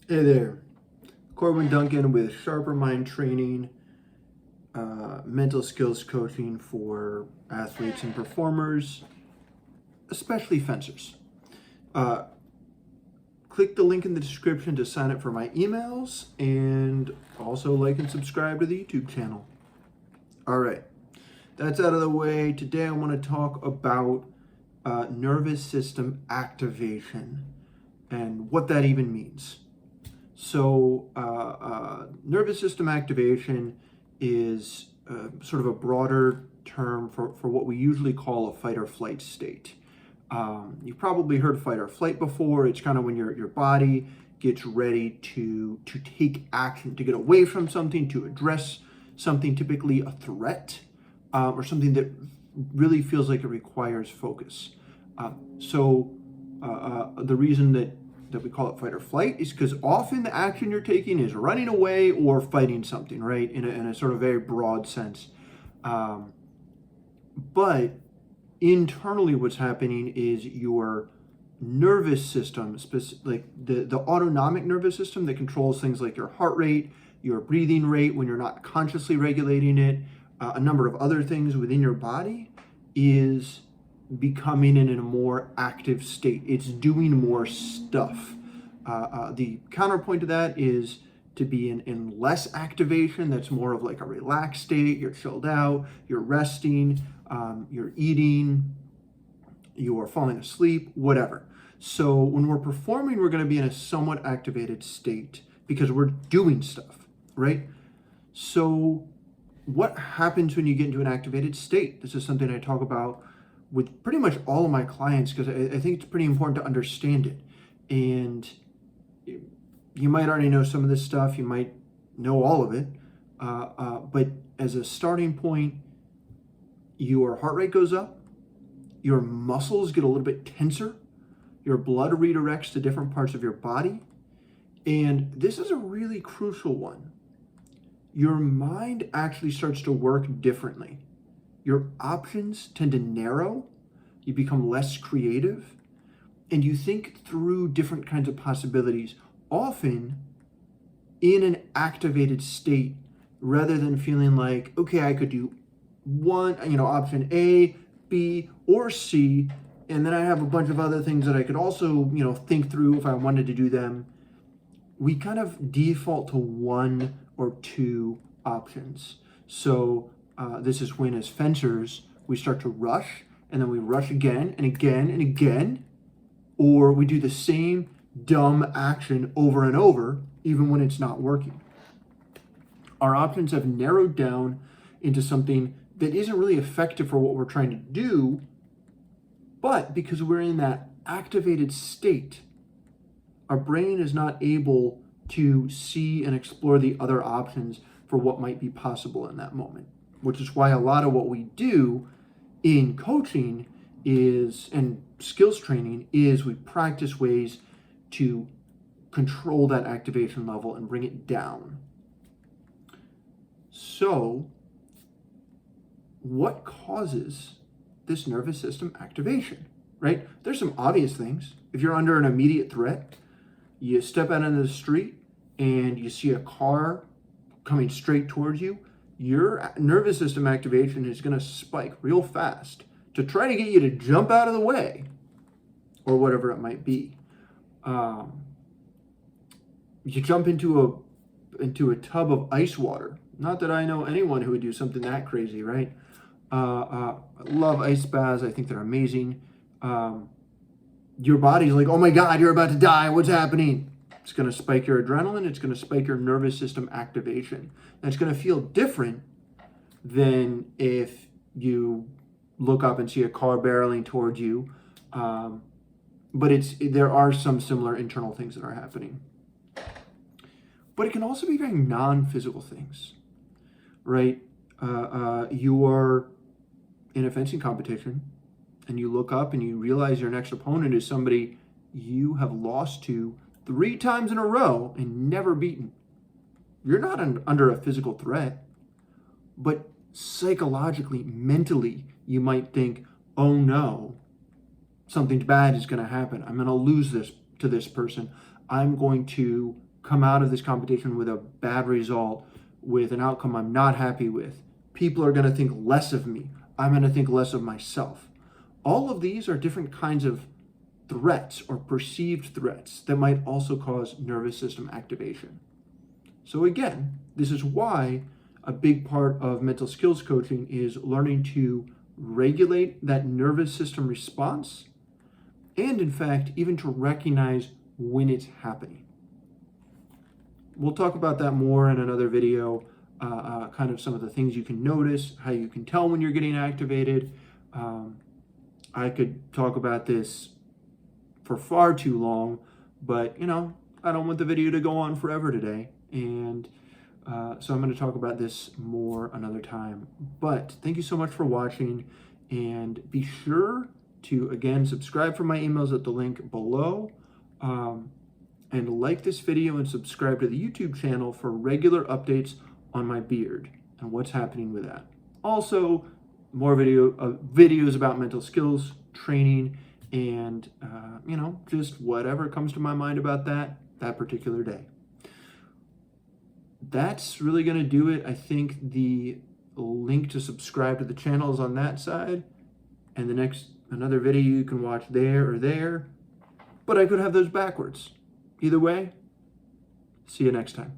Hey there, Corwin Duncan with Sharper Mind Training, mental skills coaching for athletes and performers, especially fencers. Uh, Click the link in the description to sign up for my emails and also like and subscribe to the YouTube channel. All right, that's out of the way. Today I want to talk about nervous system activation and what that even means. So, nervous system activation is sort of a broader term for what we usually call a fight or flight state. You've probably heard fight or flight before. It's kind of when your body gets ready to take action, to get away from something, to address something, typically a threat, or something that really feels like it requires focus. The reason that we call it fight or flight is because often the action you're taking is running away or fighting something, right? In a sort of very broad sense. But internally, what's happening is your nervous system, like the autonomic nervous system that controls things like your heart rate, your breathing rate when you're not consciously regulating it, a number of other things within your body, is becoming in a more active state. It's doing more stuff. The counterpoint to that is to be in less activation. That's more of like a relaxed state. You're chilled out, you're resting, you're eating, you're falling asleep, whatever. So when we're performing, we're going to be in a somewhat activated state because we're doing stuff, right? So what happens when you get into an activated state? This is something I talk about with pretty much all of my clients because I think it's pretty important to understand it. And you might already know some of this stuff, you might know all of it, but as a starting point, your heart rate goes up, your muscles get a little bit tenser, your blood redirects to different parts of your body, and this is a really crucial one. Your mind actually starts to work differently. Your options tend to narrow, you become less creative, and you think through different kinds of possibilities, often in an activated state, rather than feeling like, okay, I could do one, option A, B, or C, and then I have a bunch of other things that I could also, think through if I wanted to do them. We kind of default to one or two options. So this is when, as fencers, we start to rush, and then we rush again and again and again, or we do the same dumb action over and over, even when it's not working. Our options have narrowed down into something that isn't really effective for what we're trying to do, but because we're in that activated state, our brain is not able to see and explore the other options for what might be possible in that moment, which is why a lot of what we do in coaching is, and skills training is, we practice ways to control that activation level and bring it down. So, what causes this nervous system activation, right? There's some obvious things. If you're under an immediate threat, you step out into the street and you see a car coming straight towards you, your nervous system activation is going to spike real fast to try to get you to jump out of the way or whatever it might be. You jump into a tub of ice water. Not that I know anyone who would do something that crazy, right? I love ice baths. I think they're amazing. Your body's like, oh my God, you're about to die. What's happening? It's going to spike your adrenaline. It's going to spike your nervous system activation. And it's going to feel different than if you look up and see a car barreling towards you. But there are some similar internal things that are happening. But it can also be very non-physical things, right? You are in a fencing competition and you look up and you realize your next opponent is somebody you have lost to 3 times in a row and never beaten. You're not under a physical threat, but psychologically, mentally, you might think, oh no, something bad is going to happen. I'm going to lose this to this person. I'm going to come out of this competition with a bad result, with an outcome I'm not happy with. People are going to think less of me. I'm going to think less of myself. All of these are different kinds of threats or perceived threats that might also cause nervous system activation. So again, this is why a big part of mental skills coaching is learning to regulate that nervous system response, and in fact, even to recognize when it's happening. We'll talk about that more in another video, kind of some of the things you can notice, how you can tell when you're getting activated. I could talk about this for far too long, but I don't want the video to go on forever today. And so I'm going to talk about this more another time. But thank you so much for watching, and be sure to, again, subscribe for my emails at the link below, and like this video and subscribe to the YouTube channel for regular updates on my beard and what's happening with that. Also, more videos about mental skills training, and just whatever comes to my mind about that particular day. That's really going to do it. I think the link to subscribe to the channel is on that side, and another video you can watch there or there, but I could have those backwards. Either way, see you next time.